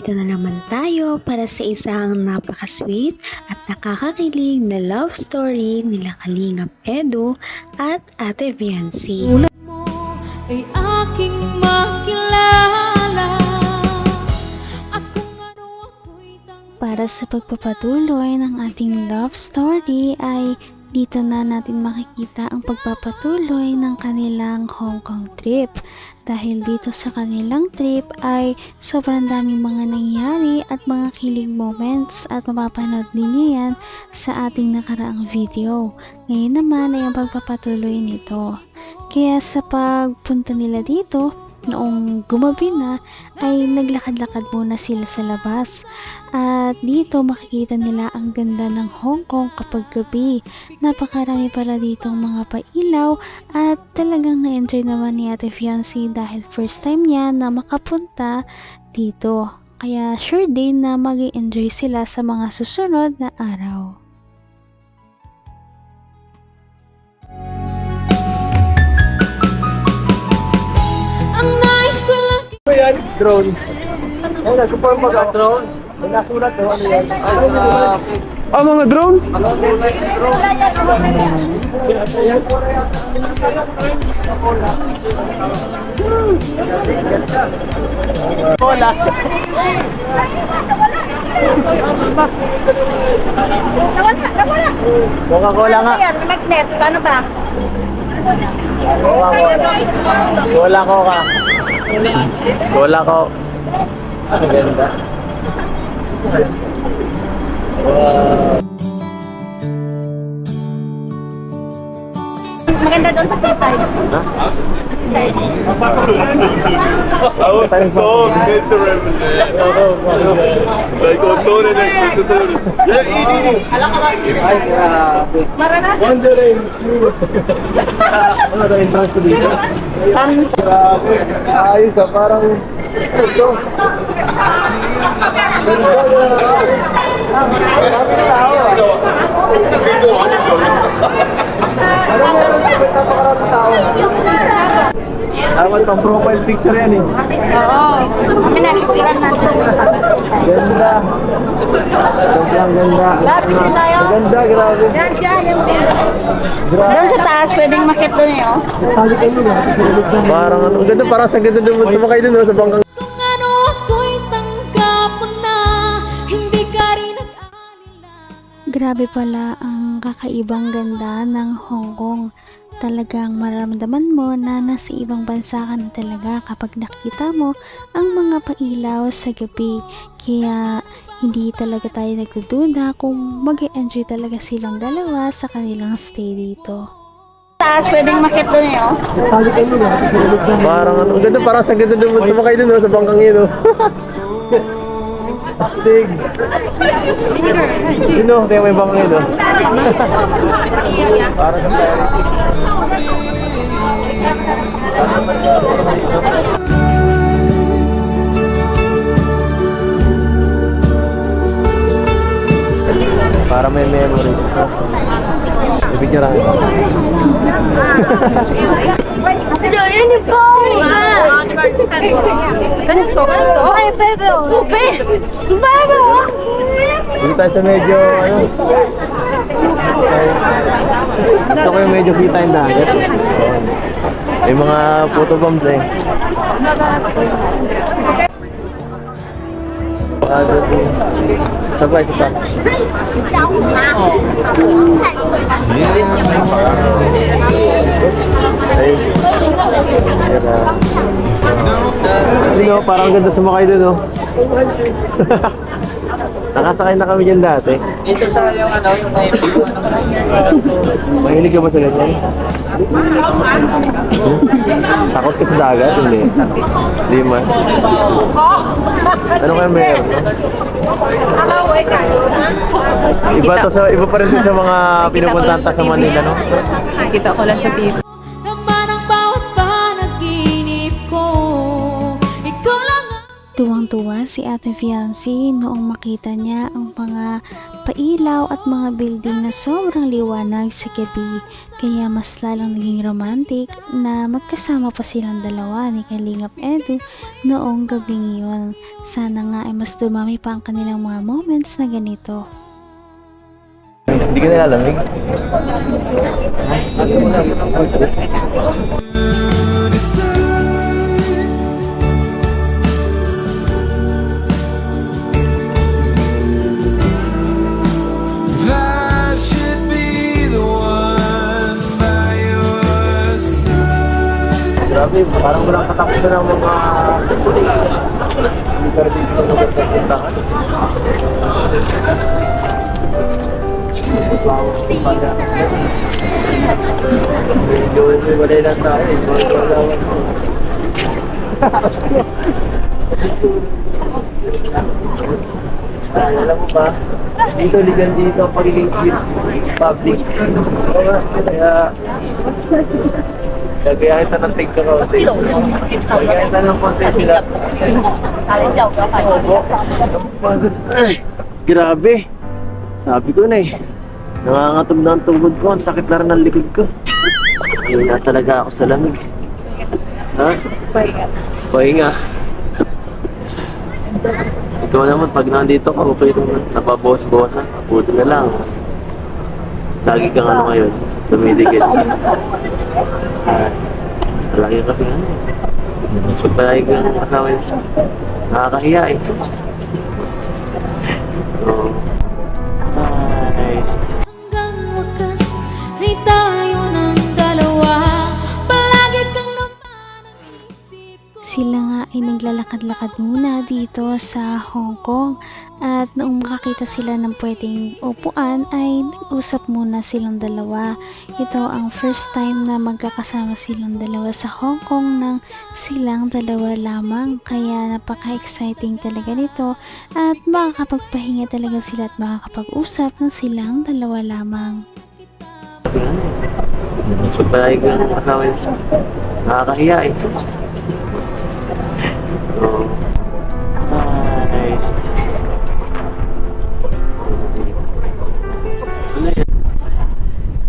Narito na naman tayo para sa isang napaka-sweet at nakakakilig na love story nila Kalingap Edu at Ate Viancy. Tulad mo ay aking makilala at kung ano ako'y Para sa pagpapatuloy ng ating love story ay dito na natin makikita ang pagpapatuloy ng kanilang Hong Kong trip. Dahil dito sa kanilang trip ay sobrang daming mga nangyari at mga kilig moments at mapapanood ninyo yan sa ating nakaraang video. Ngayon naman ay ang pagpapatuloy nito. Kaya sa pagpunta nila dito, noong gumabi na ay naglakad-lakad muna sila sa labas at dito makikita nila ang ganda ng Hong Kong kapag gabi. Napakarami pala ditong mga pailaw at talagang na-enjoy naman ni Ate Viancy dahil first time niya na makapunta dito, kaya sure din na mag-enjoy sila sa mga susunod na araw. Yan, drone. Ay, nag-confirm ba ka? Drone? May nasulat o ano yan? Mga drone? Cola. Coca-Cola nga. Magnet, paano ba? Cola ko ka. Cola ko. Ang ganda. Maganda doon sa seaside. I was so good to represent. Like, autores and autores. Yeah, Marana? Wondering. Ano na entrance ko dito? Grabe. Ayos ah, parang ito. Marami na tao ah. Parang napakaraming tao. Dapat pang profile picture yan eh. Oo. Kami nakikuiran natin. Ganda. Sobrang ganda. Ganda, grabe. Doon sa taas, pwedeng makit doon yun. Parang ano, ganda, parang sa ganda doon sumakay doon sa bangkang. kung ano ako'y tanggap mo na hindi ka rin nag-aalilangan. Grabe pala ang kakaibang ganda ng Hong Kong. Talagang mararamdaman mo na nasa ibang bansa ka na talaga kapag nakita mo ang mga pailaw sa gabi. Kaya hindi talaga tayo nagdududa kung mag-e-enjoy talaga silang dalawa sa kanilang stay dito. Taas, pwedeng makit doon yun. Parang ano, ganda, parang sa ganda doon sumakay doon sa bangkang yun. Astig. Sino? Tayo may bangkang yun. Parang sa para may memory. Ibigyan lang. Ganito. Ay, bebe. Bebe. Bebe. Dito tayo sa medyo, ano? Gusto ko yung medyo kita yung dagat. May mga photo bombs eh. Sabay, sabay. Ay. Sino, parang ganda sumakay dun, oh. Nakasakay na kami dyan dati. Dito sa yung ano, yung may Mahilig ka ba sa ganyan? Takot ka sa dagat? Hindi. Hindi man. Ano kaya meron? Iba pa rin din sa mga pinupuntahan sa Manila, no? Kita ko lang sa TV. Naman ang bawat panaginip ko. Ikaw lang ang Tuwang Tuwang-tuwa si Ate Fiancé noong makita niya ang mga pailaw at mga building na sobrang liwanag sa gabi. Kaya mas lalong naging romantic na magkasama pa silang dalawa ni Kalingap Edu noong gabing iyon. Sana nga ay mas dumami pa ang kanilang mga moments na ganito. Hindi ka nilalamig? Grabe, parang walang katakutan ng mga hindi ka rin dito sa puntahan. Medyo walay lang tayo eh. Alam mo ba, dito ligan dito ang pagiging public. Kaya gagayahin na ng tig ka kaunti. Gagayahin na ng konti sila. Pagod. Ay, grabe. Sabi ko na eh. Nangangatog na ang tungkod ko. Ang sakit na rin ang likod ko. Ayun na talaga ako sa lamig. Ha? Pahinga. Gusto mo naman pag nandito ka, okay naman. Napabawas-bawasan. Buti na lang. Lagi kang ano ngayon. Dumidikit. Lagi kasi ano eh. Pag palagi kang kasama yun, nakakahiya eh. So, nice. Hanggang wakas ay tayo ng dalawa. Palagi kang naman ang isip ko. Sila nga ay naglalakad-lakad muna dito sa Hong Kong at noong makakita sila ng pwedeng upuan ay nag-usap muna silang dalawa. Ito ang first time na magkakasama silang dalawa sa Hong Kong ng silang dalawa lamang, kaya napaka-exciting talaga nito at makakapagpahinga talaga sila at makakapag-usap ng silang dalawa lamang. Kasi ano eh. Pag palagi kang kasama yun, nakakahiya eh. So, nice.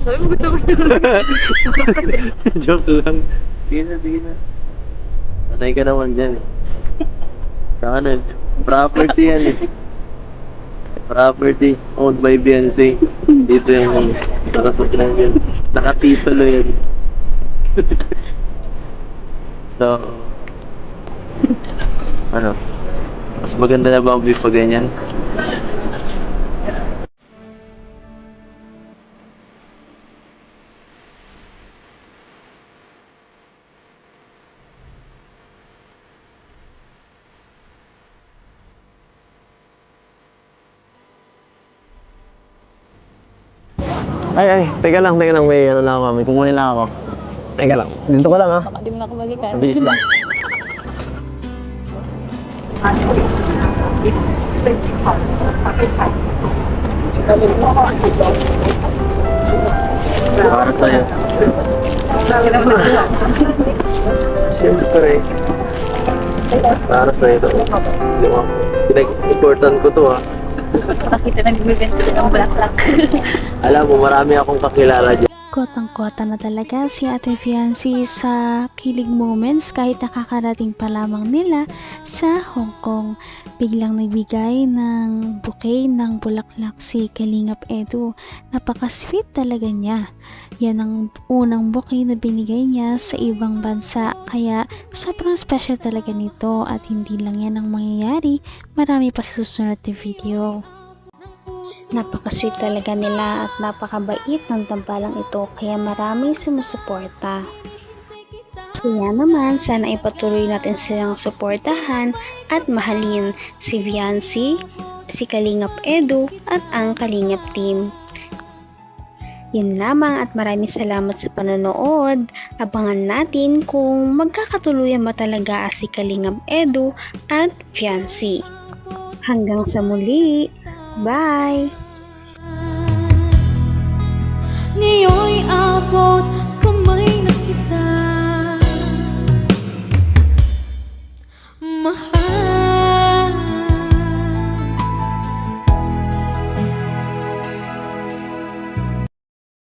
Sabi mo gusto ko Joke lang. Sige na. Patay ka naman dyan eh. Saka na, property yan eh. Property owned by BNC. Dito yung nakasuklan yan. Nakatitulo yan. So, ano? Mas maganda na ba ang view pag ganyan? Ay, teka lang, may ano lang ako, may kukunin lang ako. Teka lang, dito ko lang ha. Baka di mo na ako balikan. Mabilis lang. Para sa'yo. Siyempre. Para sa'yo ito. Pinag-important ko to ha. Nakita na nagbibenta ng bulaklak. Alam mo, marami akong kakilala dyan. Kotang-kota na talaga si Ate Fiancé sa kilig moments kahit nakakarating pa lamang nila sa Hong Kong. Biglang nagbigay ng bouquet ng bulaklak si Kalingap Edu. Napaka-sweet talaga niya. Yan ang unang bouquet na binigay niya sa ibang bansa. Kaya sobrang special talaga nito at hindi lang yan ang mangyayari. Marami pa sa susunod na video. Napaka-sweet talaga nila at napakabait ng tambalang ito kaya maraming sumusuporta. Kaya naman sana ipatuloy natin silang suportahan at mahalin si Fiancé, si Kalingap Edu at ang Kalingap team. Yun lamang at maraming salamat sa panonood. Abangan natin kung magkakatuluyan ba talaga si Kalingap Edu at Fiancé. Hanggang sa muli! Bye! Ngayon'y abot